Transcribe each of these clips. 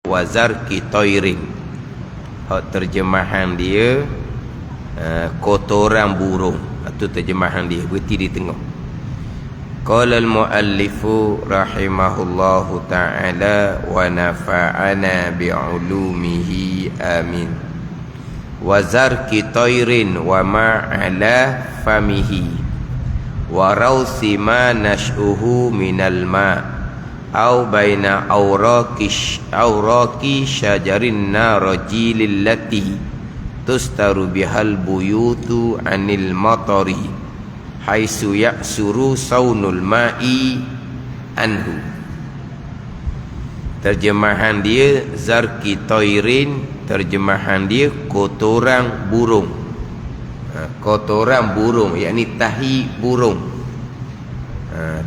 wazarki toirin. Hak terjemahan dia kotoran burung. Itu terjemahan dia, berhenti di tengah. Qala al-muallifu rahimahullahu ta'ala wa nafa'ana bi'ulumihi amin. Wazarki toirin wa ma'ala famihi wa rawsi ma nash'uhu minal ma' au baina awraki syajarin narajilil lati tustaru bihal buyutu anil matari haisu yaksuru saunul ma'i anhu. Terjemahan dia zarki toirin, terjemahan dia kotoran burung. Kotoran burung, yakni tahi burung.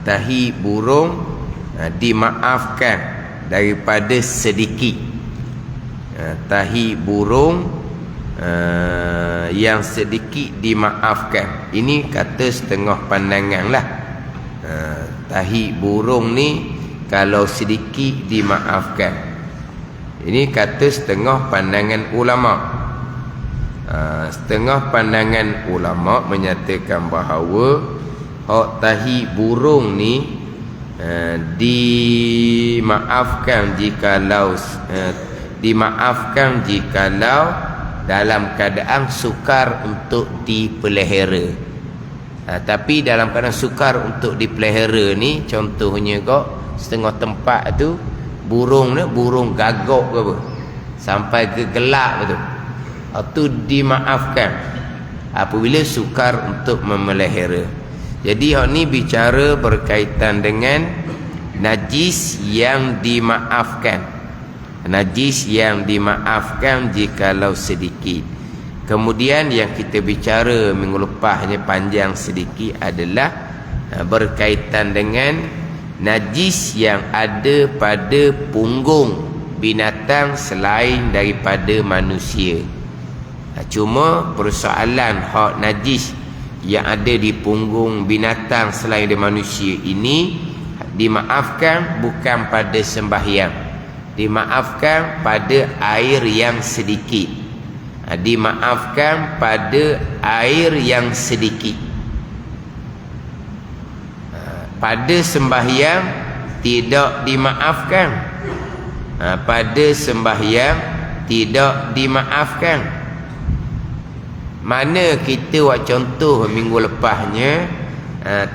Tahi burung dimaafkan daripada sedikit. Tahi burung yang sedikit dimaafkan. Ini kata setengah pandangan lah. Tahi burung ni kalau sedikit dimaafkan. Ini kata setengah pandangan ulama. Setengah pandangan ulama menyatakan bahawa hak tahi burung ni dimaafkan jikalau dalam keadaan sukar untuk dipelihara. Tapi dalam keadaan sukar untuk dipelihara ni, contohnya kok setengah tempat tu burung ni burung gagak ke apa, sampai ke gelap tu, itu dimaafkan apabila sukar untuk memelihara. Jadi hak ni bicara berkaitan dengan najis yang dimaafkan. Najis yang dimaafkan jikalau sedikit. Kemudian yang kita bicara minggu lepasnya panjang sedikit adalah berkaitan dengan najis yang ada pada punggung binatang selain daripada manusia. Cuma persoalan hak najis yang ada di punggung binatang selain daripada manusia ini dimaafkan bukan pada sembahyang, dimaafkan pada air yang sedikit. Dimaafkan pada air yang sedikit. Pada sembahyang tidak dimaafkan. Pada sembahyang tidak dimaafkan. Mana kita buat contoh minggu lepasnya,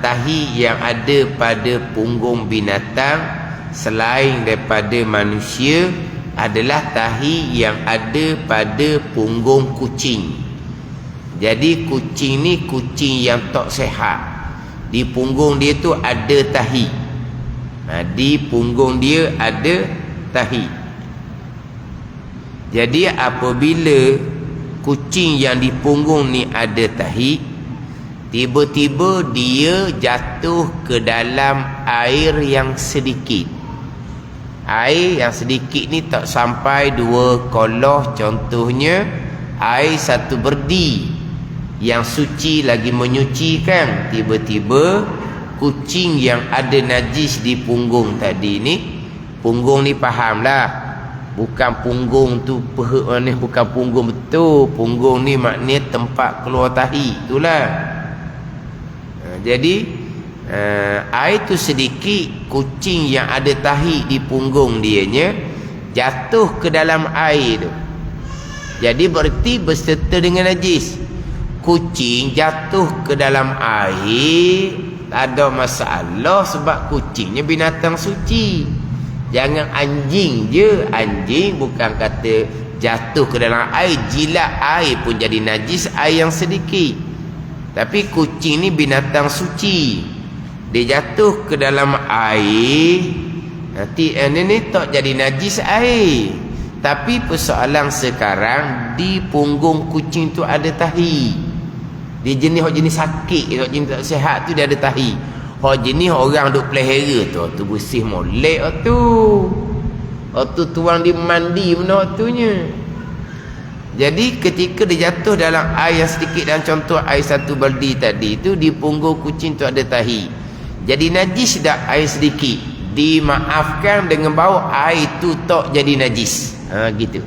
tahi yang ada pada punggung binatang selain daripada manusia adalah tahi yang ada pada punggung kucing. Jadi kucing ni kucing yang tak sihat. Di punggung dia tu ada tahi. Di punggung dia ada tahi. Jadi apabila kucing yang di punggung ni ada tahi, tiba-tiba dia jatuh ke dalam air yang sedikit. Air yang sedikit ni tak sampai 2 koloh, contohnya air 1 berdi yang suci lagi menyucikan. Tiba-tiba kucing yang ada najis di punggung tadi ni, punggung ni fahamlah, bukan punggung tu perut ni, bukan punggung betul. Punggung ni maknanya tempat keluar tahi itulah. Jadi air tu sedikit, kucing yang ada tahi di punggung dianya jatuh ke dalam air tu. Jadi berarti berserta dengan najis. Kucing jatuh ke dalam air tak ada masalah sebab kucingnya binatang suci. Jangan anjing je. Anjing bukan kata jatuh ke dalam air, jilat air pun jadi najis, air yang sedikit. Tapi kucing ni binatang suci, dia jatuh ke dalam air, nanti ini tak jadi najis air. Tapi persoalan sekarang di punggung kucing tu ada tahi. Dia jenis sakit, jenis tak sihat tu dia ada tahi. Jenis orang duk pelihara tu bersih molek tu. Tuang dia mandi benda tunya. Jadi ketika dia jatuh dalam air yang sedikit, dan contoh air 1 baldi tadi tu, di punggung kucing tu ada tahi. Jadi najis dah air sedikit. dimaafkan dengan bahawa air itu tak jadi najis. Gitu.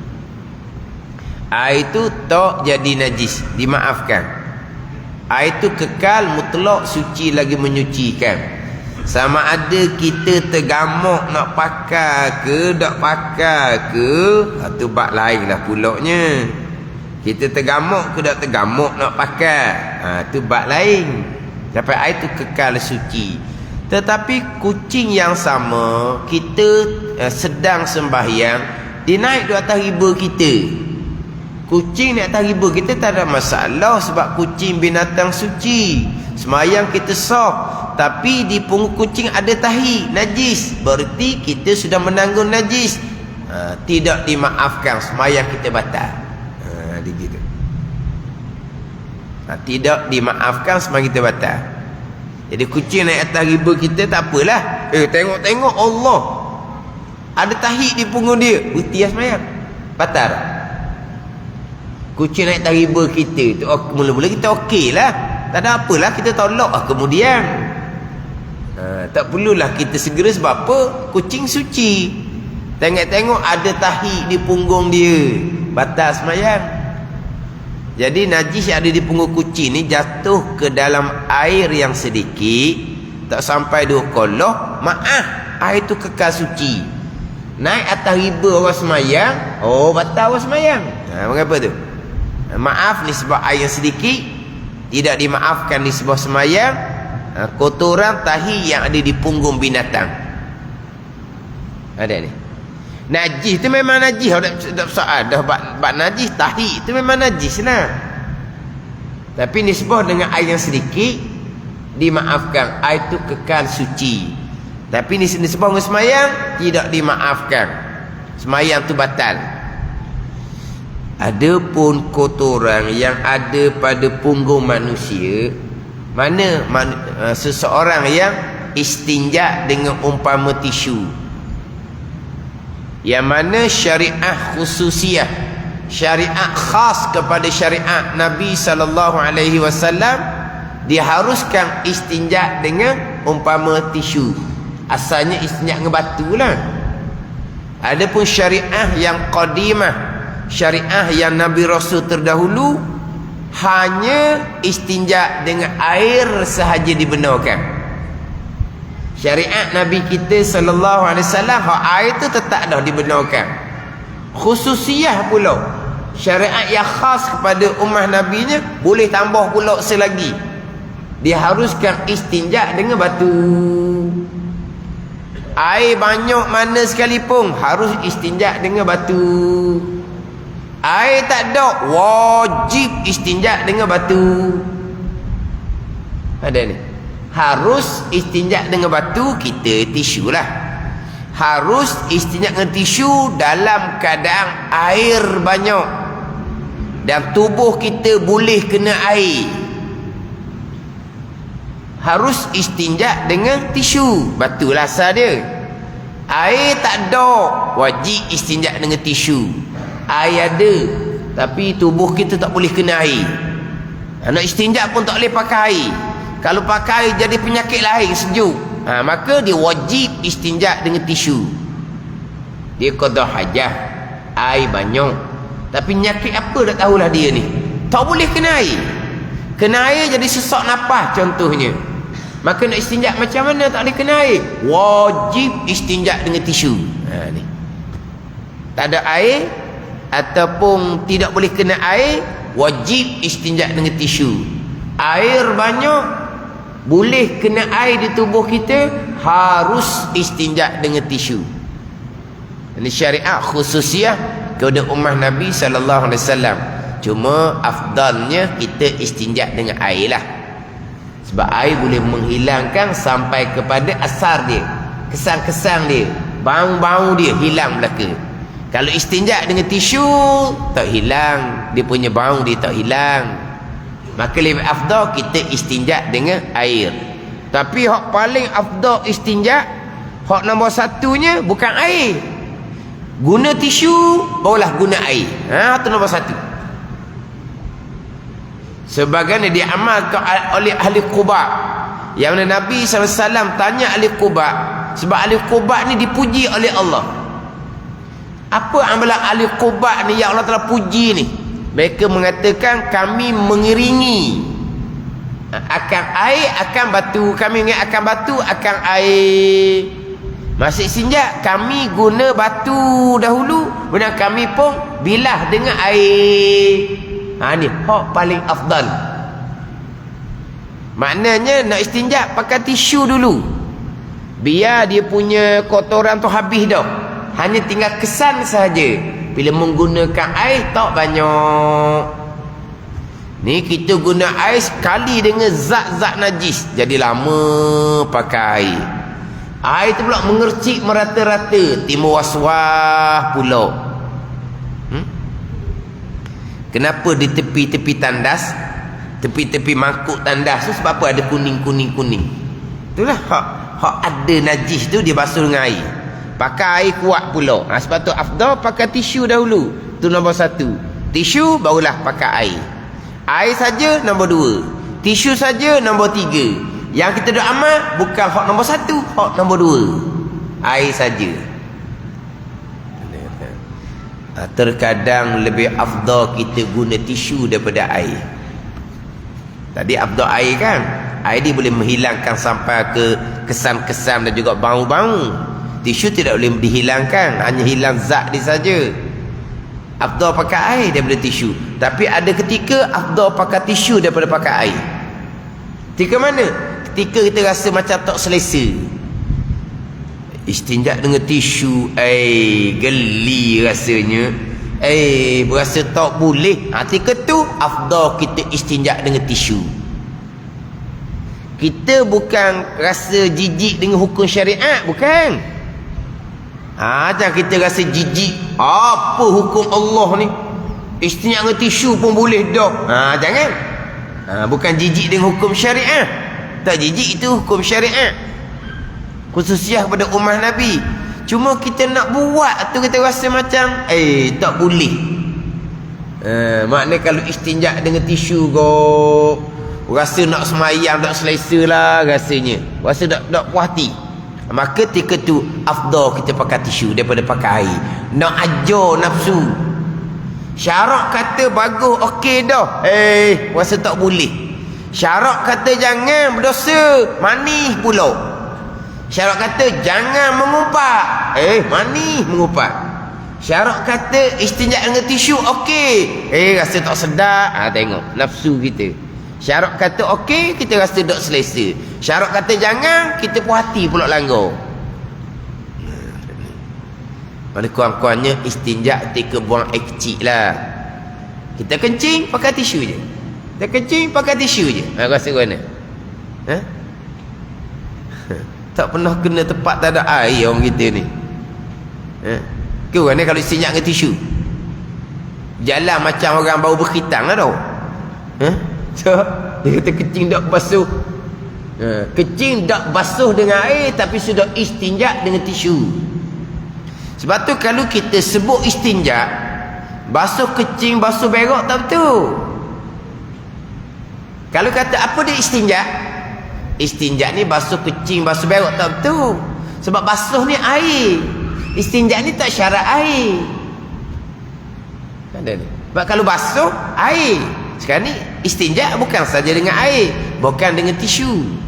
Air itu tak jadi najis, dimaafkan. Air itu kekal mutlak suci lagi menyucikan. Sama ada kita tergamuk nak pakai ke tak pakai ke, itu bab lain lah pulaknya. Kita tergamuk ke tak tergamuk nak pakai, itu bab lain. Sampai air itu kekal suci. Tetapi kucing yang sama, kita sedang sembahyang, dia naik di atas riba kita. Kucing di atas riba kita tak ada masalah, sebab kucing binatang suci. Semayang kita sah. Tapi di punggung kucing ada tahi najis, berarti kita sudah menanggung najis. Tidak dimaafkan, semayang kita batal. Gitu. Tidak dimaafkan, semayang kita batal. Jadi kucing naik atas riba kita tak apalah. Tengok-tengok Allah ada tahi di punggung dia, berarti semayang batal. Kucing naik atas riba kita tu, mula-mula kita okey lah, tak ada apalah, kita tolak kemudian. Tak perlulah kita segera, sebab apa? Kucing suci. Tengok-tengok ada tahi di punggung dia, batal semayang. Jadi najis yang ada di punggung kucing ni jatuh ke dalam air yang sedikit, tak sampai 2 kolah, maaf, air tu kekal suci. Naik atas riba orang semayang, batal orang semayang. Mengapa tu? Maaf ni sebab air yang sedikit, tidak dimaafkan di sebuah semayang. Kotoran tahi yang ada di punggung binatang. Ada ni. Najis tu memang najis. Tak soal dah bab najis, tahi tu memang najis lah. Tapi nisbah dengan air yang sedikit dimaafkan. Air tu kekal suci. Tapi nisbah dengan semayang tidak dimaafkan. Semayang tu batal. Adapun kotoran yang ada pada punggung manusia, mana seseorang yang istinja dengan umpama tisu, yang mana syariat khususiyah, syariat khas kepada syariat Nabi SAW, diharuskan istinja dengan umpama tisu. Asalnya istinja dengan batu lah. Adapun syariat yang qadimah, syariat yang Nabi Rasul terdahulu, hanya istinja dengan air sahaja dibenarkan. Syariat Nabi kita SAW, air tu tetap dah dibenarkan. Khususiyah pula, syariat yang khas kepada ummah Nabi-Nya, boleh tambah pula selagi. Diharuskan istinja dengan batu. Air banyak mana sekalipun harus istinja dengan batu. Air tak ada, wajib istinja dengan batu. Ada ni, harus istinja dengan batu. Kita tisu lah, harus istinja dengan tisu dalam keadaan air banyak dan tubuh kita boleh kena air. Harus istinja dengan tisu. Batu lah asal dia. Air tak ada, wajib istinja dengan tisu. Air ada, tapi tubuh kita tak boleh kena air. Nak istinja pun tak boleh pakai air. Kalau pakai air jadi penyakit lain, sejuk. Maka dia wajib istinja dengan tisu. Dia qada hajah, air banyak, tapi penyakit apa tak tahulah dia ni, tak boleh kena air. Kena air jadi sesak nafas contohnya. Maka nak istinja macam mana tak boleh kena air? Wajib istinja dengan tisu. Ni tak ada air ataupun tidak boleh kena air, wajib istinja dengan tisu. Air banyak, boleh kena air di tubuh kita, harus istinja dengan tisu. Ini syariat khususiyah kepada ummah Nabi SAW. Cuma afdalnya kita istinja dengan air lah, sebab air boleh menghilangkan sampai kepada asar dia, kesan-kesan dia, bau-bau dia hilang belaka. Kalau istinja dengan tisu tak hilang, dia punya bau dia tak hilang. Maka lebih afdal kita istinja dengan air. Tapi hak paling afdal istinja, hak nombor satunya bukan air, guna tisu barulah guna air. Itu nombor satu. Sebagaimana diamalkan oleh ahli Quba, yang Nabi SAW tanya ahli Quba, Sebab ahli qubat ni dipuji oleh Allah. Apa amalan ahli qubat ni yang Allah telah puji ni? Mereka mengatakan kami mengiringi akan air, akan batu. Kami ingat akan batu, akan air. Masih istinja kami guna batu dahulu, kemudian kami pun bilah dengan air. Ni hak paling afdal. Maknanya nak istinja pakai tisu dulu, biar dia punya kotoran tu habis dah, hanya tinggal kesan saja. Bila menggunakan air tak banyak. Ni kita guna air sekali dengan zat-zat najis, jadi lama pakai air. Air tu pula mengercik merata-rata, timbul waswah pula. Kenapa di tepi-tepi tandas, tepi-tepi mangkuk tandas tu, sebab apa ada kuning-kuning. Itulah hak ada najis tu dia basuh dengan air. Pakai air kuat pula. Sebab tu afdal pakai tisu dahulu. Tu nombor 1. Tisu barulah pakai air. Air saja nombor 2. Tisu saja nombor 3. Yang kita dah amal bukan hak nombor 1, hak nombor 2. Air saja. Terkadang lebih afdal kita guna tisu daripada air. Tadi afdal air kan. Air dia boleh menghilangkan sampai ke kesan-kesan dan juga bau-bau. Tisu tidak boleh dihilangkan, hanya hilang zat dia saja. Afdal pakai air daripada tisu. Tapi ada ketika afdal pakai tisu daripada pakai air. Ketika mana? Ketika kita rasa macam tak selesa. Istinja dengan tisu, geli rasanya. Berasa tak boleh. Ketika tu afdal kita istinja dengan tisu. Kita bukan rasa jijik dengan hukum syariat, bukan. Jangan kita rasa jijik. Apa hukum Allah ni? Istinja dengan tisu pun boleh dah. Jangan. Bukan jijik dengan hukum syariat. Tak, jijik itu hukum syariat, khususiah kepada ummah Nabi. Cuma kita nak buat tu kita rasa macam tak boleh. Maknanya kalau istinja dengan tisu kau rasa nak semayang tak selesa lah rasanya, rasa tak puas hati, maka ketika tu afdal kita pakai tisu daripada pakai air. Nak ajar nafsu. Syarak kata bagus, okey dah, rasa tak boleh. Syarak kata jangan berdosa, manis pula. Syarak kata jangan mengumpat, manis mengumpat. Syarak kata istinja dengan tisu okey, rasa tak sedap. Tengok nafsu kita. Syarak kata okey, kita rasa tak selesa. Syarak kata jangan, kita puas hati pula langgar. Pada kurang-kurangnya istinja ketika buang air kecil lah. Kita kencing pakai tisu je. Kita kencing pakai tisu je. Rasa mana? Tak pernah kena tempat tak ada air orang kita ni. Kau ni kalau istinja dengan tisu, jalan macam orang bau berkhitang lah tau. Dia kata kencing tak basuh. Kencing tak basuh dengan air, tapi sudah istinja dengan tisu. Sebab tu kalau kita sebut istinja, basuh kencing, basuh berak, tak betul. Kalau kata apa dia istinja? Istinja ni basuh kencing, basuh berak, tak betul. Sebab basuh ni air. Istinja ni tak syarat air. Ada ni. Sebab kalau basuh air. Sekarang ni istinja bukan saja dengan air, bukan dengan tisu.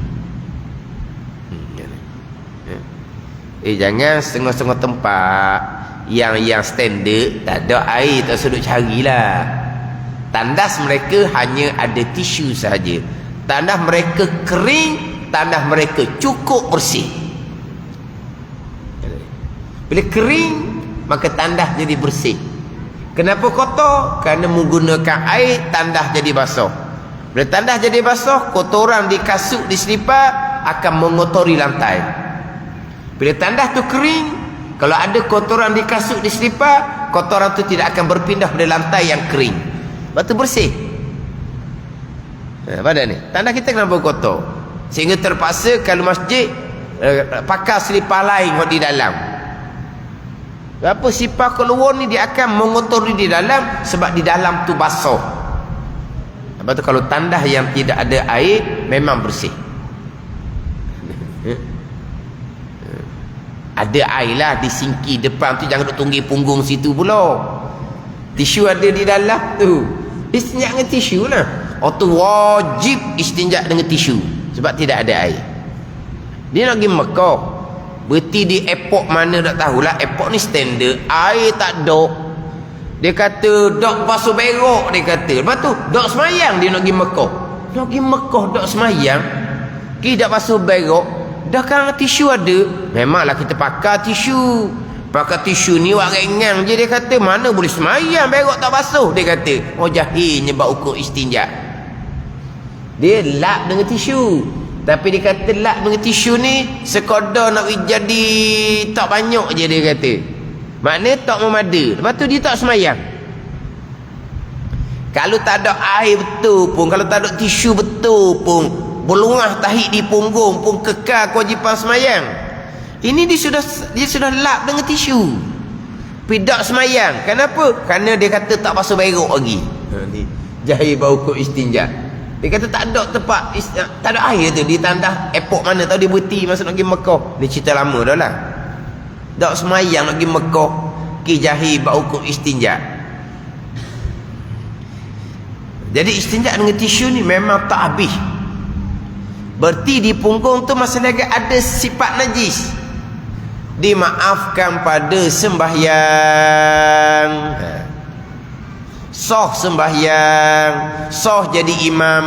Jangan setengah-setengah tempat yang standard tak ada air, tak sudut carilah. Tandas mereka hanya ada tisu sahaja. Tandas mereka kering, tandas mereka cukup bersih. Bila kering, maka tandas jadi bersih. Kenapa kotor? Kerana menggunakan air, tandas jadi basah. Bila tandas jadi basah, kotoran di kasut, di selipar akan mengotori lantai. Bila tandas tu kering, kalau ada kotoran di kasut, di selipar, kotoran tu tidak akan berpindah pada lantai yang kering. Lepas tu bersih. Pada ni tandas kita kenapa kotor? Sehingga terpaksa kalau masjid pakai selipar lain di dalam. Apa sifat keluar ni dia akan mengotori di dalam, sebab di dalam tu basah. Lepas tu kalau tandas yang tidak ada air memang bersih. Ada air lah di sinki depan tu, jangan duk tunggu punggung situ pula. Tisu ada di dalam tu. Istinja dengan tisu lah. Tu wajib istinja dengan tisu sebab tidak ada air. Dia nak pergi Mekah, berhenti di airport mana tak tahulah. Airport ni standard, air tak ada. Dia kata dok basuh berok, dia kata. Lepas tu dok semayang, dia nak pergi Mekah. Nak pergi Mekah dok semayang, kita basuh berok. Dah kan tisu ada, memanglah kita pakai tisu. Pakai tisu ni wak ringan je, dia kata. Mana boleh semayang berok tak basuh, dia kata. Oh, jahilnya bab ukur istinja. Dia lap dengan tisu, tapi dia kata lap dengan tisu ni sekadar nak jadi tak banyak je, dia kata. Maknanya tak memada. Lepas tu dia tak semayang. Kalau tak ada air betul pun, kalau tak ada tisu betul pun, berlungah tahi di punggung pun kekal kewajipan semayang. Ini dia sudah lap dengan tisu, tapi tak semayang. Kenapa? Kerana dia kata tak basuh berok lagi. Ni jahil bau kok istinja. Dia kata tak ada tempat, tak ada air tu di tandah airport mana tahu dia berhenti masa nak pergi Mekah. Dia cerita lama dah lah. Tak semayang nak pergi Mekah, ki jahil bau kok istinja. Jadi istinja dengan tisu ni memang tak habis. Berarti di punggung tu masih lagi ada sifat najis, dimaafkan pada sembahyang. Sah sembahyang, sah jadi imam.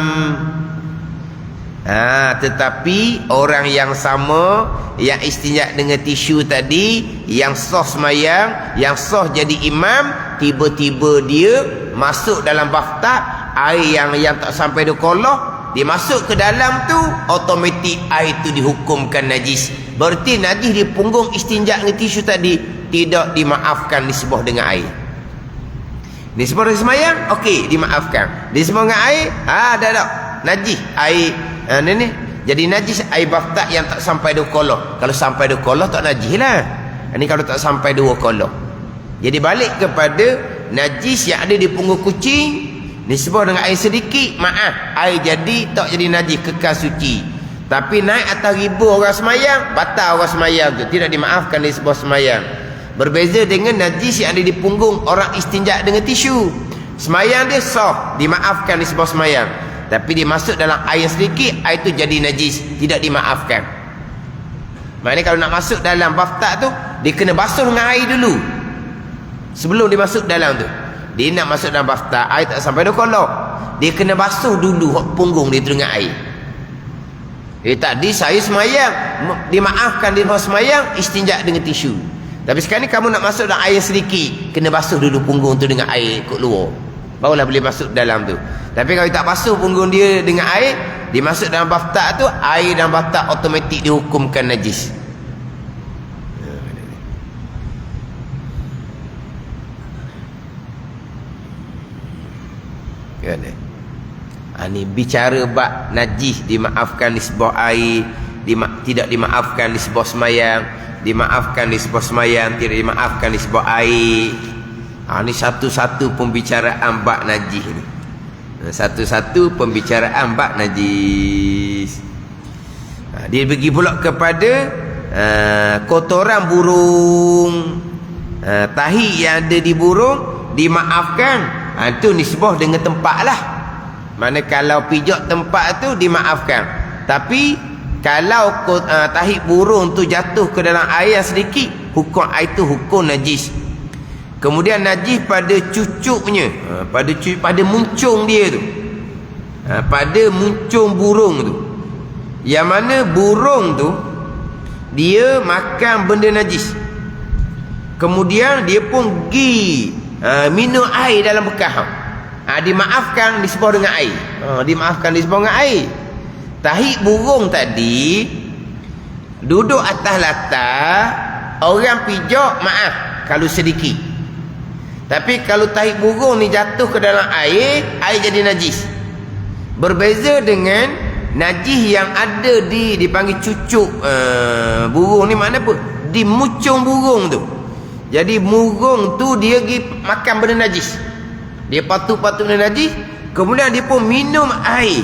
Tetapi orang yang sama, yang istinja dengan tisu tadi, yang sah sembahyang, yang sah jadi imam, tiba-tiba dia masuk dalam bathtub, air yang tak sampai 2 kolah, dia masuk ke dalam tu, automatik air tu dihukumkan najis. Berarti najis di punggung istinja dengan tisu tadi tidak dimaafkan disebut dengan air. Disebut dengan semayang, okey, dimaafkan. Disebut dengan air, dah najis air ni jadi najis air bathtub yang tak sampai 2 kolah. Kalau sampai 2 kolah tak najis lah. Ini kalau tak sampai 2 kolah. Jadi balik kepada najis yang ada di punggung kucing, disebut dengan air sedikit, maaf, air jadi tak jadi najis, kekal suci. Tapi naik atas 1000 orang semayang, batal orang semayang tu, tidak dimaafkan di sebuah semayang. Berbeza dengan najis yang ada di punggung orang istinja dengan tisu. Semayang dia sah, dimaafkan di sebuah semayang. Tapi dia masuk dalam air sedikit, air tu jadi najis, tidak dimaafkan. Maknanya kalau nak masuk dalam bathtub tu, dia kena basuh dengan air dulu sebelum dia masuk dalam tu. Dia nak masuk dalam bathtub, air tak sampai 2 kolah, dia kena basuh dulu punggung dia dengan air. Tadi saya semayang, dimaafkan di bawah semayang, istinja dengan tisu. Tapi sekarang ni kamu nak masuk dalam air sedikit, kena basuh dulu punggung tu dengan air kot luar, barulah boleh masuk dalam tu. Tapi kalau tak basuh punggung dia dengan air, dia masuk dalam bathtub tu, air dalam bathtub automatik dihukumkan najis. Ni bicara bab najis dimaafkan di sebuah air, tidak dimaafkan di sebuah semayang, dimaafkan di sebuah semayang, tidak dimaafkan di sebuah air. Ni satu-satu pembicaraan bab najis ni. Satu-satu pembicaraan bab najis. Dia pergi pula kepada kotoran burung, tahi yang ada di burung dimaafkan. Itu nisbah dengan tempat lah. Mana kalau pijak tempat tu dimaafkan. Tapi kalau tahi burung tu jatuh ke dalam air yang sedikit, hukum air tu hukum najis. Kemudian najis pada cucuknya, pada muncung dia tu, pada muncung burung tu. Yang mana burung tu dia makan benda najis, kemudian dia pun pergi minum air dalam bekas. Dimaafkan disebut dengan air. Dimaafkan disebut dengan air. Tahi burung tadi duduk atas latar, orang pijak, maaf kalau sedikit. Tapi kalau tahi burung ni jatuh ke dalam air, air jadi najis. Berbeza dengan najis yang ada dipanggil cucuk burung ni. Makna apa? Di muncung burung tu. Jadi burung tu dia pergi makan benda najis, dia patut-patut benda najis, kemudian dia pun minum air,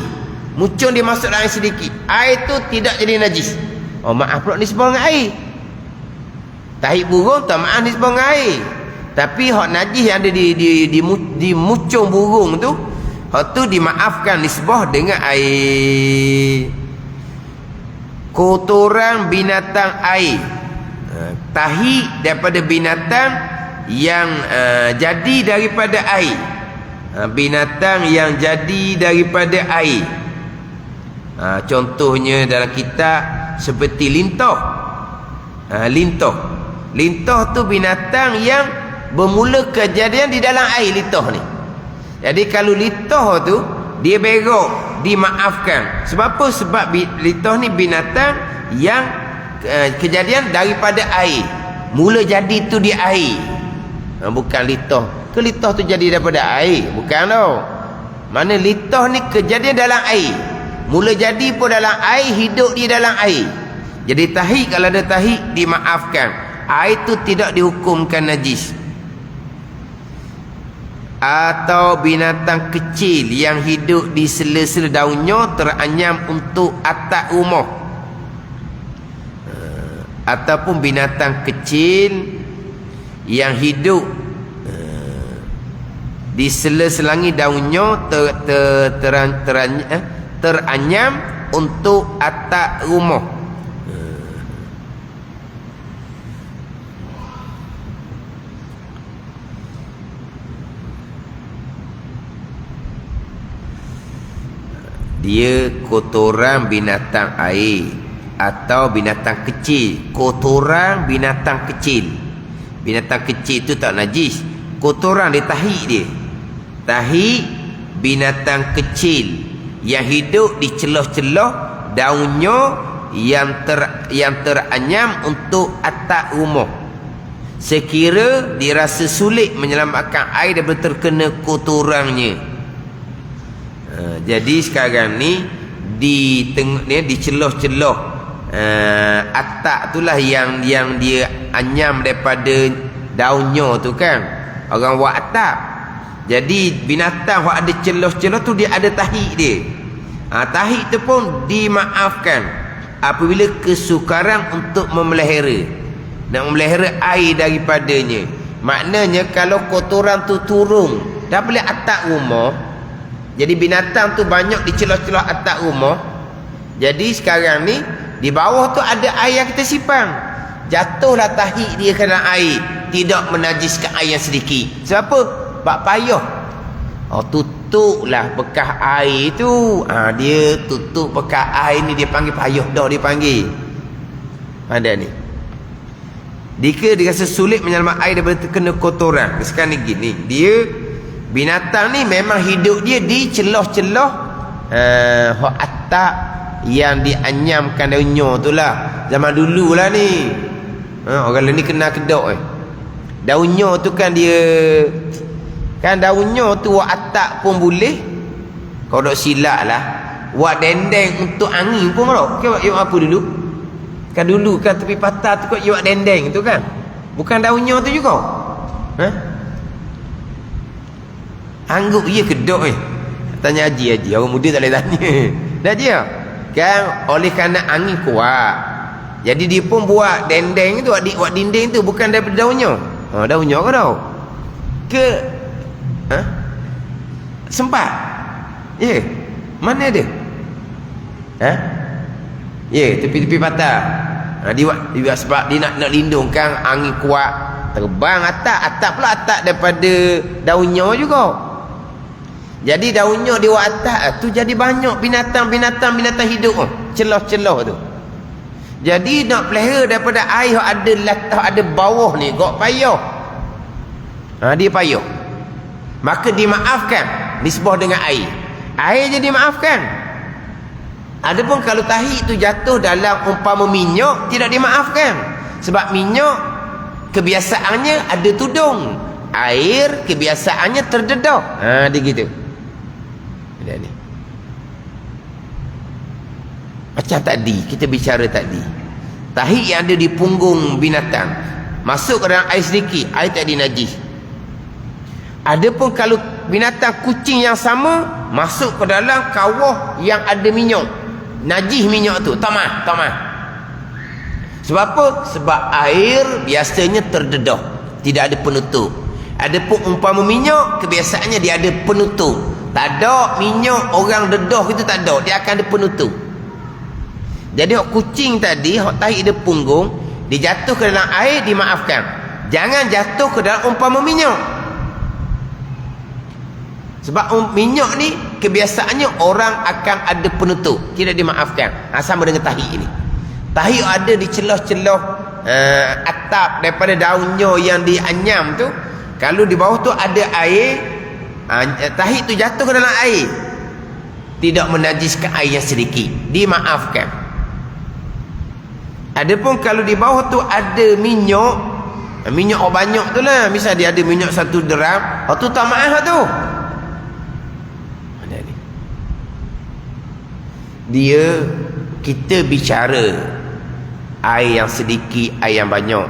muncung dia masuk dalam air sedikit, air tu tidak jadi najis. Maaf pula ni sebab dengan air. Tahi burung tak maaf nisbah dengan air. Tapi hak najis yang ada di mucung burung tu, hak tu dimaafkan nisbah dengan air. Kotoran binatang air. Tahi daripada binatang yang jadi daripada air. Binatang yang jadi daripada air. Contohnya dalam kitab seperti lintoh. Lintoh tu binatang yang bermula kejadian di dalam air, lintoh ni. Jadi kalau lintoh tu dia berok, dimaafkan. Sebab apa? Sebab lintoh ni binatang yang kejadian daripada air. Mula jadi tu di air. Bukan lintoh. Ke lintoh tu jadi daripada air? Bukan tau. Mana lintoh ni kejadian dalam air. Mula jadi pun dalam air, hidup di dalam air. Jadi tahi, kalau ada tahi, dimaafkan. Air itu tidak dihukumkan najis. Atau binatang kecil yang hidup di sela-sela daunnya teranyam untuk atap rumah. Ataupun binatang kecil yang hidup di sela-selangi daunnya teranyam untuk atap rumah. Dia kotoran binatang air atau binatang kecil. Kotoran binatang kecil. Binatang kecil itu tak najis. Kotoran dia, tahi dia. Tahi binatang kecil yang hidup di celah-celah daunnya yang teranyam untuk atap rumah. Sekira dirasa sulit menyelamatkan air daripada terkena kotorannya. Jadi sekarang ni di celah-celah atap itulah yang dia anyam daripada daunnya tu kan. Orang buat atap. Jadi binatang yang ada celah-celah tu dia ada tahi dia. Tahi tu pun dimaafkan apabila kesukaran untuk memelihara. Nak memelihara air daripadanya. Maknanya kalau kotoran tu turun daripada atap rumah, jadi binatang tu banyak di celah-celah atap rumah. Jadi sekarang ni di bawah tu ada air yang kita simpan. Jatuhlah tahi dia kena air, tidak menajiskan air yang sedikit. Sebab apa? Bak payah. Tutuplah bekas air tu. Dia tutup bekas air ni, dia panggil payah dah dia panggil. Ada ni. Jika dia rasa sulit menyelamat air daripada terkena kotoran. Sekarang ni gini, dia binatang ni memang hidup dia di celah-celah atap yang dianyamkan daunnya tu lah. Zaman dulu lah ni. Orang lain ni kena kedok daunnya tu kan dia. Kan daunnya tu buat atap pun boleh. Kau dok silap lah. Buat dendeng untuk angin pun kalau. Kau buat apa dulu? Kan dulu kan tepi patah tu kau buat dendeng tu kan. Bukan daunnya tu juga. Angguk ia kedok Tanya Haji. Orang muda tak boleh tanya. Dah je. Kan oleh kerana angin kuat. Jadi dia pun buat dendeng tu, buat dinding tu bukan daripada daunnya. Daunnya ke tau? Ke sempat? Ya. Mana ada? Ya, tepi-tepi patah. Dia buat sebab dia nak lindungkan angin kuat terbang atap pula atap daripada daunnya juga. Jadi daunnya dia buat atap tu jadi banyak binatang hidup celah-celah tu. Jadi nak pelihara daripada air ada bawah ni kok payah. Dia payah. Maka dimaafkan nisbah dengan air. Air jadi maafkan. Adapun kalau tahi itu jatuh dalam umpama minyak tidak dimaafkan. Sebab minyak kebiasaannya ada tudung. Air kebiasaannya terdedah. Dia gitu. Dia ni. Macam tadi kita bicara tadi. Tahi yang ada di punggung binatang masuk ke dalam air sedikit, air tak dinajis. Adapun kalau binatang kucing yang sama masuk ke dalam kawah yang ada minyak, najis minyak tu, tak mah. Sebab apa? Sebab air biasanya terdedah, tidak ada penutup. Adapun umpama minyak, kebiasaannya dia ada penutup. Tak ada minyak orang dedah itu, tak ada, dia akan ada penutup. Jadi hak kucing tadi, hak tahi dia punggung, dia jatuh ke dalam air, dimaafkan. Jangan jatuh ke dalam umpama minyak. Sebab minyak ni kebiasaannya orang akan ada penutup, tidak dimaafkan. Sama dengan tahi ini. Tahi ada di celah-celah atap daripada daunnya yang dianyam tu. Kalau di bawah tu ada air, tahi tu jatuh ke dalam air, tidak menajiskan air yang sedikit, dimaafkan. Adapun kalau di bawah tu ada minyak banyak tu lah, misal dia ada minyak 1 dram, tu tak maaf tu. Dia, kita bicara air yang sedikit, air yang banyak.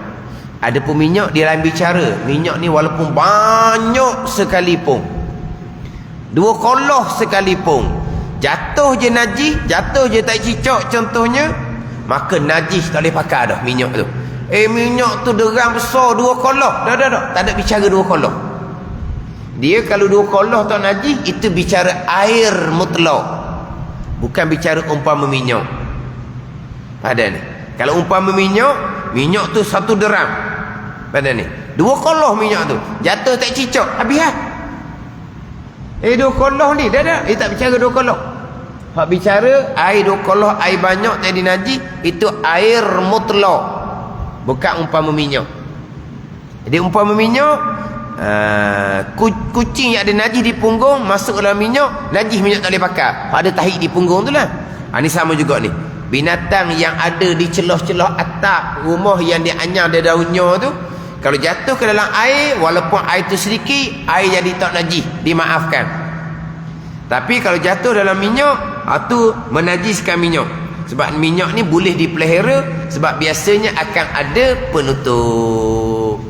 Adapun minyak, dia lain bicara. Minyak ni walaupun banyak sekalipun, 2 koloh sekalipun, jatuh je najis, jatuh je tak cicak contohnya, maka najis tak boleh pakai dah minyak tu. Minyak tu derang besar 2 koloh, dah tak ada bicara 2 koloh. Dia kalau 2 koloh tak najis, itu bicara air mutlak, bukan bicara umpama minyak. Pada ni, kalau umpama minyak tu 1 dram, pada ni 2 koloh minyak tu, jatuh tak cicak, habis lah. 2 koloh ni dah tak bicara 2 koloh. Hak bicara air 2 koloh, air banyak jadi najis, itu air mutlak, bukan umpama minyak. Jadi umpama minyak, kucing yang ada najis di punggung masuk dalam minyak, najis minyak tak boleh pakai. Ada tahi di punggung tu lah. Ni sama juga ni. Binatang yang ada di celah-celah atap rumah yang dianyam ada daunnya tu, kalau jatuh ke dalam air, walaupun air tu sedikit, air jadi tak najis, dimaafkan. Tapi kalau jatuh dalam minyak, tu menajiskan minyak. Sebab minyak ni boleh dipelihara, sebab biasanya akan ada penutup.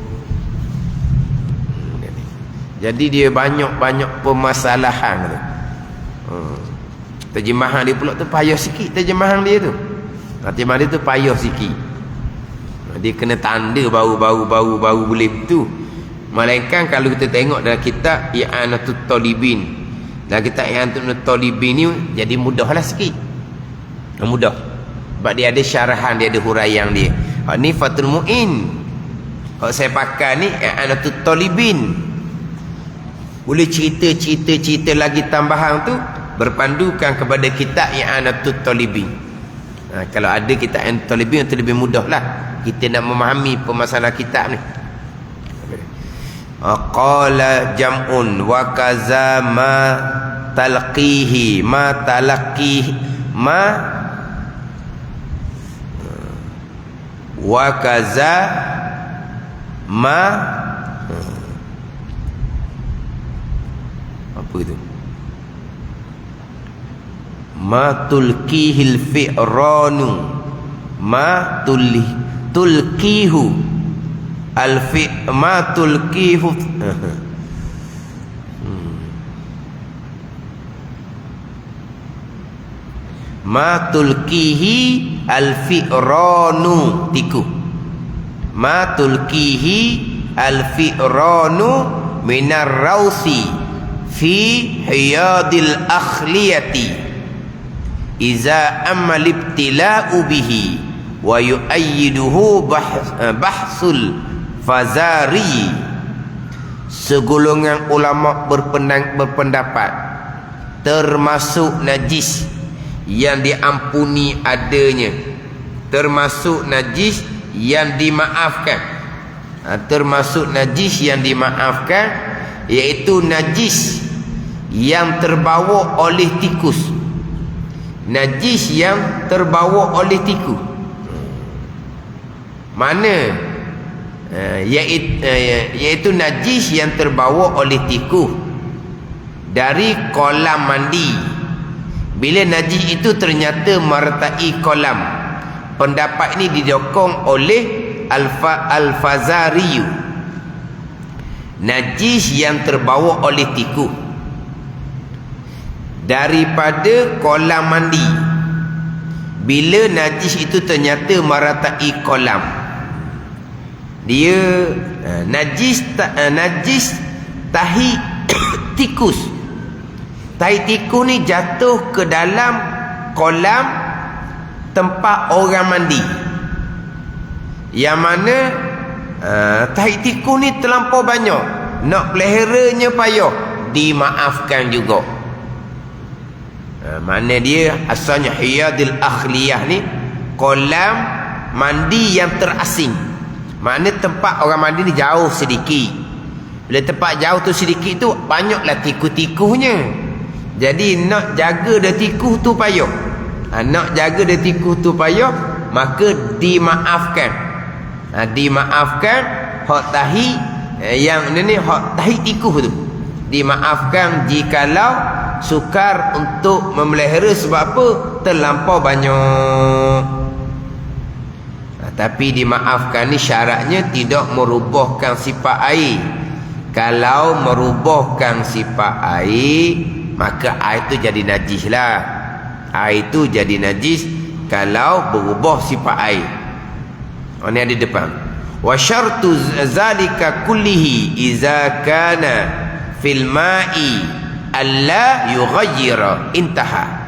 Jadi dia banyak permasalahan tu. Terjemahan dia pula tu payah sikit, terjemahan dia tu. Terjemahan dia tu payah sikit. Dia kena tanda baru boleh tu. Melainkan kalau kita tengok dalam kitab I'anatut Talibin, dalam kitab I'anatut Talibin ni jadi mudahlah sikit. Mudah. Sebab dia ada syarahan, dia ada huraian dia. Ni Fathul Mu'in. Kalau saya pakai ni I'anatut Talibin, boleh cerita lagi tambahan tu, berpandukan kepada kitab I'anatut Talibin. Kalau ada kitab I'anatut Talibin itu lebih mudah lah kita nak memahami permasalahan kitab ni. Qala jam'un wa kaza ma talqihi ma talaqqihi ma wa kaza ma apa itu? Ma tulkihil fi'ranu ma tulkihu al-fi' ma tulkihu ma tulkihi al-fi'ranu tiku ma tulkihi al-fi'ranu minar rausi fi hiyadil akhliyati iza amal ibtila'u bihi wa yu'ayyiduhu bahsul Fazari. Segolongan ulama berpendapat termasuk najis yang diampuni adanya, termasuk najis yang dimaafkan. Termasuk najis yang dimaafkan, iaitu najis yang terbawa oleh tikus. Najis yang terbawa oleh tikus mana? Iaitu najis yang terbawa oleh tikus dari kolam mandi. Bila najis itu ternyata mertai kolam. Pendapat ini didokong oleh Al-Fazari. Najis yang terbawa oleh tikus daripada kolam mandi, bila najis itu ternyata meratai kolam. Dia najis tahi tikus. Tahi tikus ni jatuh ke dalam kolam tempat orang mandi. Yang mana tahi tikus ni terlampau banyak, nak peliharanya payah, dimaafkan juga. Mana dia asalnya hiyadil akhliyah ni kolam mandi yang terasing. Mana tempat orang mandi ni jauh sedikit. Bila tempat jauh tu sedikit tu banyaklah tikus-tikusnya. Jadi nak jaga dah tikus tu payah. Nak jaga dah tikus tu payah, maka dimaafkan. Dimaafkan hak tahi yang ni hak tahi tikus tu. Dimaafkan jikalau sukar untuk memelihara. Sebab apa? Terlampau banyak. Tapi dimaafkan ni syaratnya tidak merubahkan sifat air. Kalau merubahkan sifat air, maka air tu jadi najis lah. Air tu jadi najis kalau berubah sifat air. Ini ada depan. Wa syartu zalika kullihi iza kana fil ma'i alla yughayyira intaha.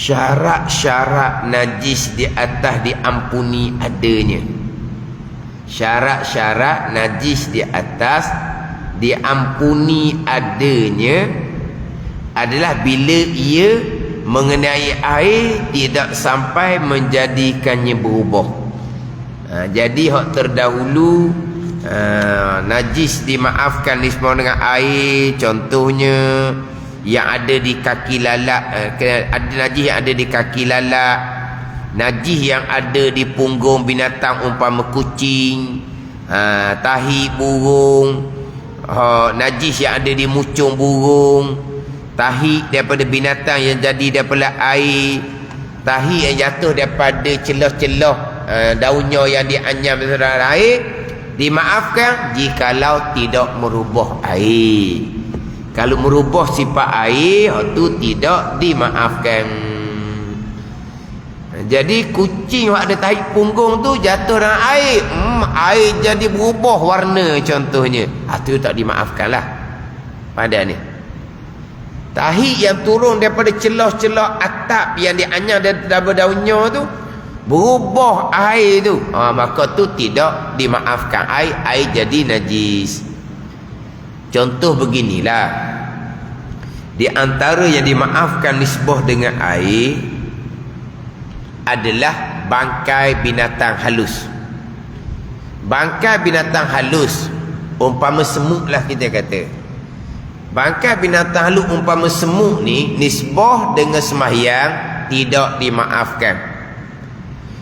Syarat-syarat najis di atas diampuni adanya. Syarat-syarat najis di atas diampuni adanya adalah bila ia mengenai air tidak sampai menjadikannya berubah. Jadi hak terdahulu najis dimaafkan disebut dengan air. Contohnya yang ada di kaki lalat, ada najis yang ada di kaki lalat, najis yang ada di punggung binatang umpama kucing, tahi burung, najis yang ada di mucung burung, tahi daripada binatang yang jadi daripada air, tahi yang jatuh daripada celah-celah daunnya yang dianyam daripada air, dimaafkan jikalau tidak merubah air. Kalau merubah sifat air, itu tidak dimaafkan. Jadi kucing yang ada tahi punggung tu jatuh dalam air, air jadi berubah warna contohnya, itu tak dimaafkan lah pada ni. Tahi yang turun daripada celah-celah atap yang dianyam daripada daunnya tu berubah air tu, maka tu tidak dimaafkan. Air jadi najis. Contoh beginilah, di antara yang dimaafkan nisbah dengan air adalah bangkai binatang halus. Bangkai binatang halus umpama semut lah kita kata. Bangkai binatang halus umpama semut ni nisbah dengan sembahyang tidak dimaafkan.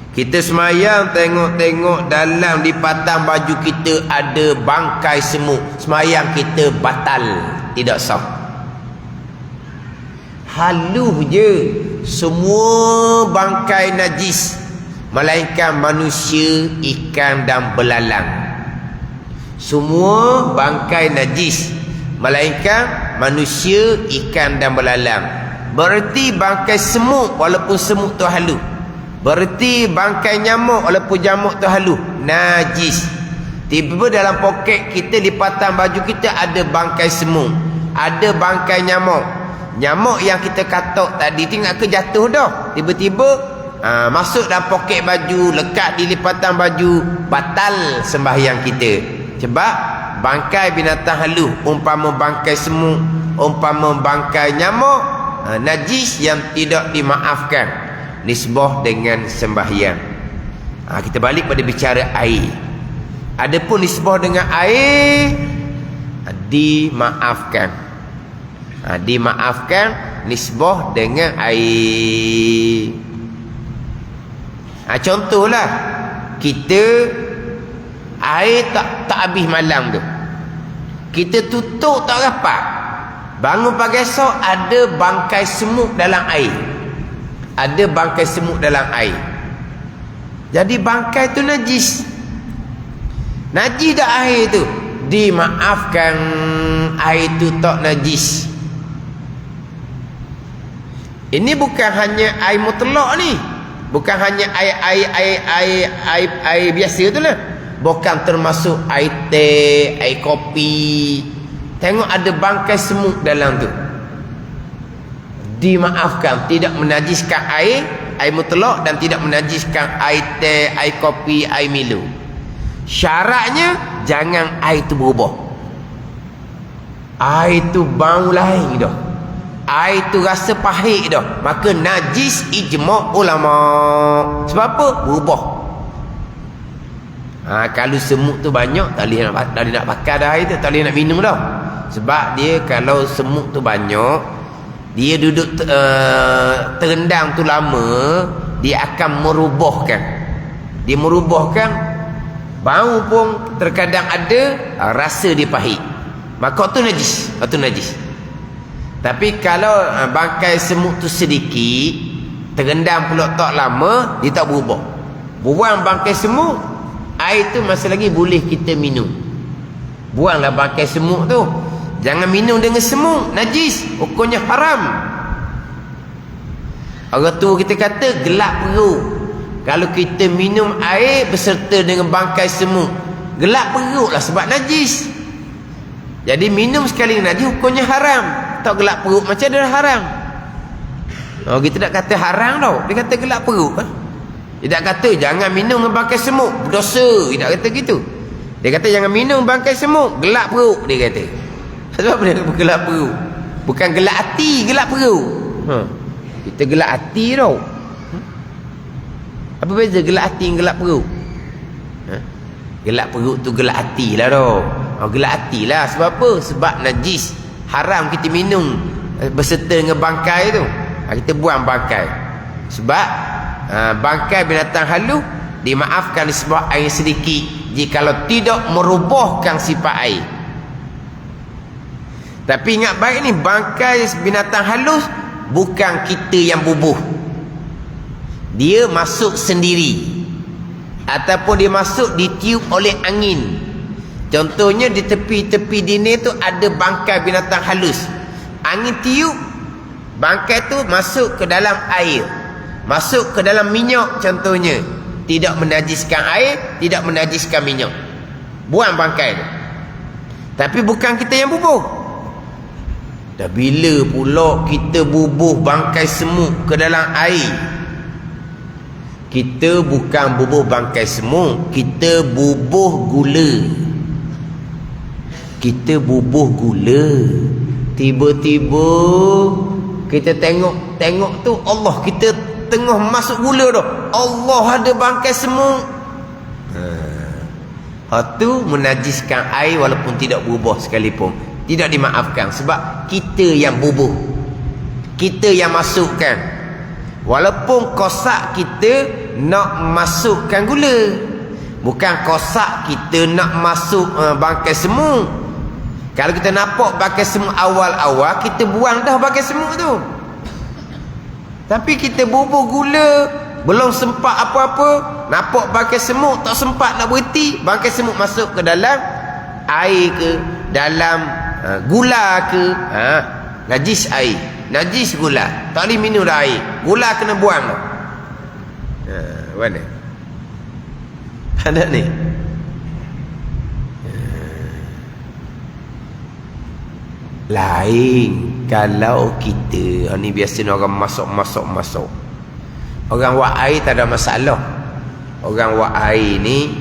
Kita sembahyang tengok-tengok dalam di patang baju kita ada bangkai semut, sembahyang kita batal, tidak sah. Halus je semua bangkai najis, melainkan manusia, ikan dan belalang. Semua bangkai najis, melainkan manusia, ikan dan belalang. Berarti bangkai semut walaupun semut tu halus, berarti bangkai nyamuk walaupun nyamuk tu halus, najis. Tiba-tiba dalam poket kita, lipatan baju kita ada bangkai semut, ada bangkai nyamuk. Nyamuk yang kita katok tadi tinggal ke jatuh dah, tiba-tiba masuk dalam poket baju, lekat di lipatan baju, batal sembahyang kita. Sebab bangkai binatang halus umpama bangkai semut, umpama bangkai nyamuk, najis yang tidak dimaafkan nisbah dengan sembahyang. Kita balik pada bicara air. Adapun nisbah dengan air dimaafkan. Dimaafkan nisbah dengan air. Contohlah, kita air tak habis malam tu, kita tutup tak rapat, bangun pagi esok ada bangkai semut dalam air, ada bangkai semut dalam air. Jadi bangkai tu najis. Najis dah air tu, dimaafkan, air tu tak najis. Ini bukan hanya air mutlak ni, bukan hanya air biasa tu lah, bukan termasuk air teh, air kopi. Tengok ada bangkai semut dalam tu, dimaafkan, tidak menajiskan air mutlak dan tidak menajiskan air teh, air kopi, air Milo. Syaratnya jangan air tu berubah. Air tu bau lain dah, air tu rasa pahit dah, maka najis ijma' ulama. Sebab apa? Berubah. Kalau semut tu banyak, tak boleh nak pakai dah air tu, tak boleh nak minum dah. Sebab dia kalau semut tu banyak, dia duduk terendam tu lama, dia akan merubahkan. Dia merubahkan, bau pun terkadang ada, rasa dia pahit. Maka tu najis, itu najis. Tapi kalau bangkai semut tu sedikit, terendam pula tak lama, dia tak berubah. Buang bangkai semut, air tu masih lagi boleh kita minum. Buanglah bangkai semut tu. Jangan minum dengan semut, najis, hukumnya haram. Orang tua kita kata gelap perut. Kalau kita minum air beserta dengan bangkai semut, gelap perut lah sebab najis. Jadi minum sekali najis, hukumnya haram. Tak gelap perut macam dia haram. Kita tak kata haram tau, dia kata gelap perut. Dia tak kata jangan minum dengan bangkai semut, berdosa. Dia tak kata gitu. Dia kata jangan minum bangkai semut, gelap perut, dia kata. Sebab dia gelap perut, bukan gelap hati, gelap perut. Kita gelap hati tau. Apa beza gelap hati dengan gelap perut? Gelap perut tu gelap hati lah tau. Gelap hati lah. Sebab apa? Sebab najis, haram kita minum berserta dengan bangkai tu. Kita buang bangkai. Sebab bangkai binatang halus dimaafkan disebab air sedikit jikalau tidak merubahkan sifat air. Tapi ingat baik ni, bangkai binatang halus bukan kita yang bubuh. Dia masuk sendiri, ataupun dia masuk ditiup oleh angin. Contohnya di tepi-tepi dinding tu ada bangkai binatang halus. Angin tiup, bangkai tu masuk ke dalam air, masuk ke dalam minyak contohnya. Tidak menajiskan air, tidak menajiskan minyak. Buang bangkai tu. Tapi bukan kita yang bubuh. Dah bila pula kita bubuh bangkai semut ke dalam air? Kita bukan bubuh bangkai semut, kita bubuh gula. Kita bubuh gula. Tiba-tiba kita tengok tu, Allah, kita tengah masuk gula dah. Allah, ada bangkai semut. Itu menajiskan air walaupun tidak berubah sekalipun. Tidak dimaafkan sebab kita yang bubuh, kita yang masukkan. Walaupun kosak kita nak masukkan gula, bukan kosak kita nak masuk bangkai semut. Kalau kita nampak bangkai semut awal-awal, kita buang dah bangkai semut tu. Tapi kita bubuh gula, belum sempat apa-apa, nampak bangkai semut, tak sempat nak berhenti, bangkai semut masuk ke dalam air ke, dalam gula ke, najis air, najis gula, tak boleh minum dah air, gula kena buang. Mana ada ni? Lain kalau kita ni biasa orang masuk, orang buat air tak ada masalah. Orang buat air ni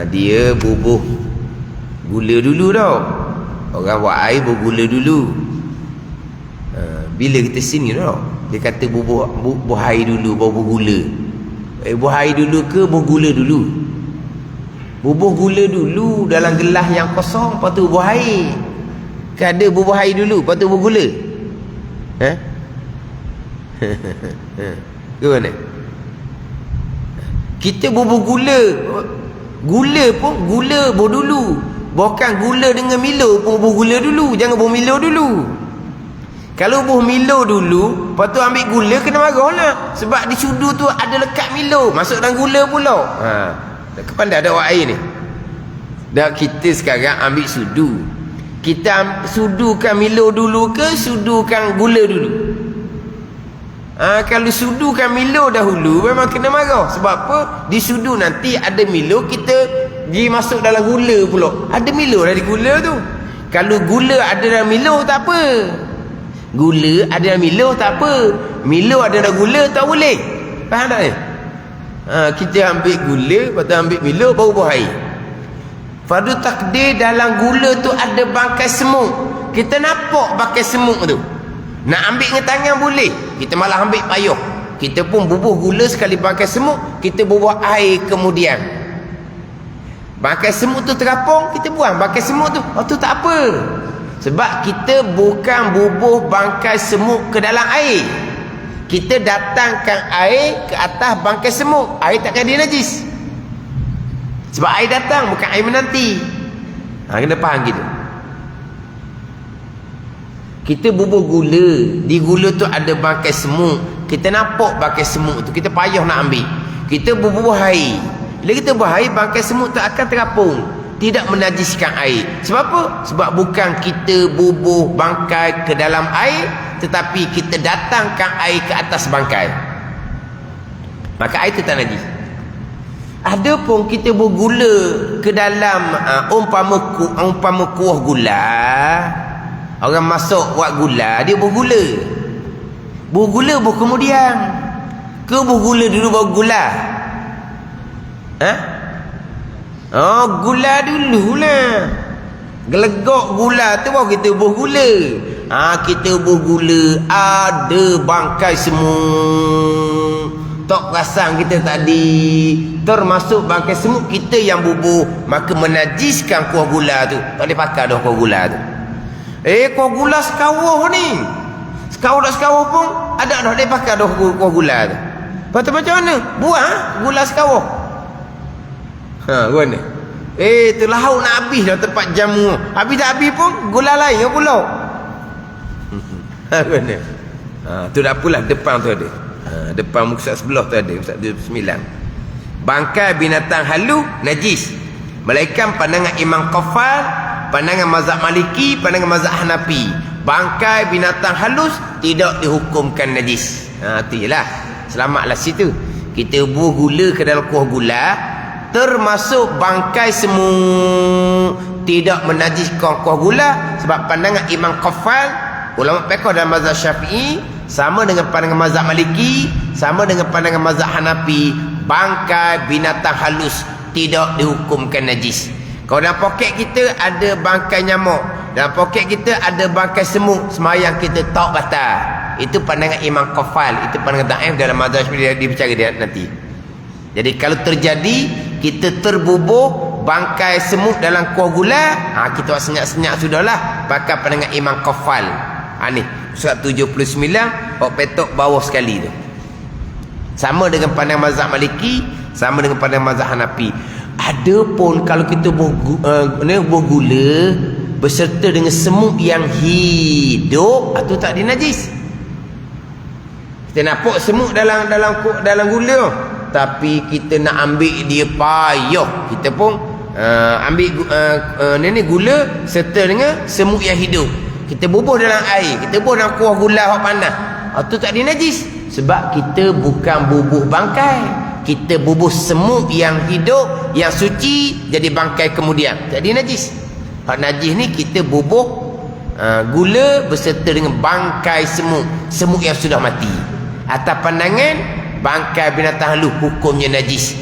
dia bubuh gula dulu tau. Orang buat air bergula dulu. Bila kita sini tau, dia kata bubuh air dulu baru bergula. Bubuh air dulu ke bergula dulu? Bubuh gula dulu dalam gelas yang kosong, lepas tu bubuh air. Kan ada bubuh air dulu, lepas tu bergula. Ke mana? Kita bubuh gula. Gula pun gula dulu. Bukan gula dengan Milo pun bubuh gula dulu. Jangan bubuh Milo dulu. Kalau bubuh Milo dulu, lepas tu ambil gula, kena marah lah. Sebab di sudu tu ada lekat Milo, masuk dalam gula pula. Kepandai ada orang air ni. Dan kita sekarang ambil sudu. Kita sudukan Milo dulu ke sudukan gula dulu? Kalau sudukan Milo dahulu memang kena marah. Sebab apa? Di sudu nanti ada Milo, kita dia masuk dalam gula pula. Ada Milo dari gula tu. Kalau gula ada dalam Milo tak apa. Gula ada dalam Milo tak apa. Milo ada dalam gula tak boleh. Faham tak ni? Kita ambil gula, lepas tu ambil Milo, baru buah air. Fardu takdir dalam gula tu ada bangkai semut. Kita nampak bangkai semut tu. Nak ambil dengan tangan boleh. Kita malah ambil payah. Kita pun bubuh gula sekali bangkai semut, kita bubuh air kemudian. Bangkai semut tu terapung, kita buang bangkai semut tu. Tu tak apa. Sebab kita bukan bubuh bangkai semut ke dalam air. Kita datangkan air ke atas bangkai semut. Air takkan dia najis. Sebab air datang, bukan air menanti. Kena faham gitu. Kita bubuh gula. Di gula tu ada bangkai semut. Kita nampak bangkai semut tu, kita payah nak ambil. Kita bubuh air. Bila kita bubuh air, bangkai semut tu akan terapung, tidak menajiskan air. Sebab apa? Sebab bukan kita bubuh bangkai ke dalam air, tetapi kita datangkan air ke atas bangkai. Maka air tu tak najis. Ada pun kita bubuh gula ke dalam umpama kuah gula. Orang masuk buat gula, dia bubuh gula. Bubuh gula bubuh kemudian. Ke bubuh gula dulu baru gula? Gula dulu lah. Gelegok gula tu baru kita bubuh gula. Kita bubuh gula, ada bangkai semut. Tok rasang kita tadi, termasuk bangkai semut kita yang bubuh, maka menajiskan kuah gula tu. Tak boleh pakai dah kuah gula tu. Kuah gula sekawah ni. Sekawah tak sekawah pun ada dah dia pakai dah kuah gula tu. Lepas tu macam mana? Buang gula sekawah. Guna. Tu lauk nak habis dah tempat jamu. Habis tak habis pun gula lain ke pula. Guna. Tu dah pula depan tu ada. Depan muka sebelah tu ada Ustaz 29. Bangkai binatang halu najis. Melainkan pandangan Imam Qafal, pandangan mazhab Maliki, pandangan mazhab Hanafi, bangkai binatang halus tidak dihukumkan najis. Tu jelah. Selamatlah situ. Kita bubuh gula ke dalam kuah gula, termasuk bangkai semut, tidak menajiskan kuah gula. Sebab pandangan Imam Qafal, ulama fiqh dalam mazhab Syafi'i, sama dengan pandangan mazhab Maliki, sama dengan pandangan mazhab Hanafi, bangkai binatang halus tidak dihukumkan najis. Kalau dalam poket kita ada bangkai nyamuk, dalam poket kita ada bangkai semut, semayang kita tak batal. Itu pandangan Imam Qafal. Itu pandangan Daif dalam mazhab Syafi'i, dia bercakap dia nanti. Jadi kalau terjadi kita terbubuh bangkai semut dalam kuah gula, kita buat senyap-senyap sudahlah, pakai pandangan Imam Qafal. Ni surat 79 petok bawah sekali tu. Sama dengan pandangan mazhab Maliki, sama dengan pandangan mazhab Hanafi. Ada pun kalau kita bubuh gula beserta dengan semut yang hidup, itu tak dinajis. Kita nampak semut dalam gula, tapi kita nak ambil dia payah. Kita pun ambil gula serta dengan semut yang hidup. Kita bubuh dalam air, kita bubuh dalam kuah gula hak panas. Itu tak dinajis. Sebab kita bukan bubuh bangkai, kita bubuh semut yang hidup, yang suci, jadi bangkai kemudian. Jadi najis. Hak najis ni kita bubuh gula beserta dengan bangkai semut, semut yang sudah mati. Atas pandangan bangkai binatang halus hukumnya najis.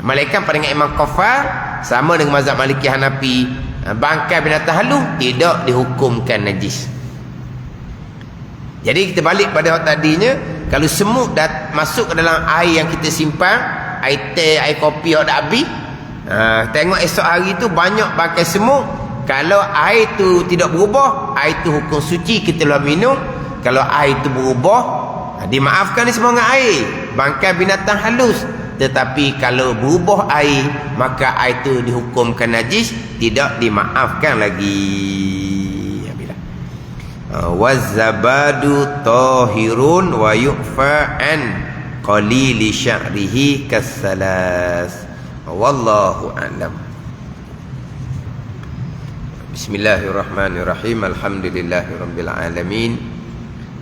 Malaikat pandangan Imam Qafal, sama dengan mazhab Maliki Hanafi, bangkai binatang halus tidak dihukumkan najis. Jadi kita balik pada hak tadinya, kalau semut dah masuk ke dalam air yang kita simpan, air teh, air kopi hak dah habis, tengok esok hari tu banyak bangkai semut. Kalau air tu tidak berubah, air tu hukum suci, kita boleh minum. Kalau air tu berubah, dimaafkan ni semua dengan air, bangkai binatang halus. Tetapi kalau berubah air, maka air tu dihukumkan najis, tidak dimaafkan lagi. Wazabadu tahirun wa yu'fa an qalili sya'rihi kassalas. Wallahu a'lam. Bismillahirrahmanirrahim. Alhamdulillahirabbil alamin.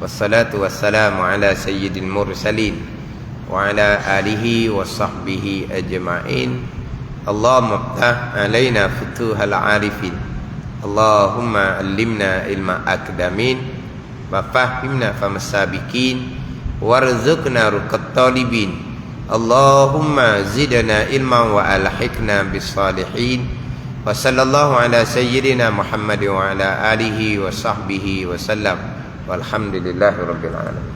Wassalatu wassalamu ala sayyidil mursalin wa ala alihi wa sahbihi ajma'in. Allahumma ftah alaina futuhal arifin. Allahumma allimna ilma akdamin wa fahimna famasabikin warzuqna ruqat talibin. Allahumma zidna ilman wa alhiqna bis salihin. Wa sallallahu ala sayyidina Muhammad wa ala alihi wa sahbihi wa sallam. Walhamdulillahirabbil alamin.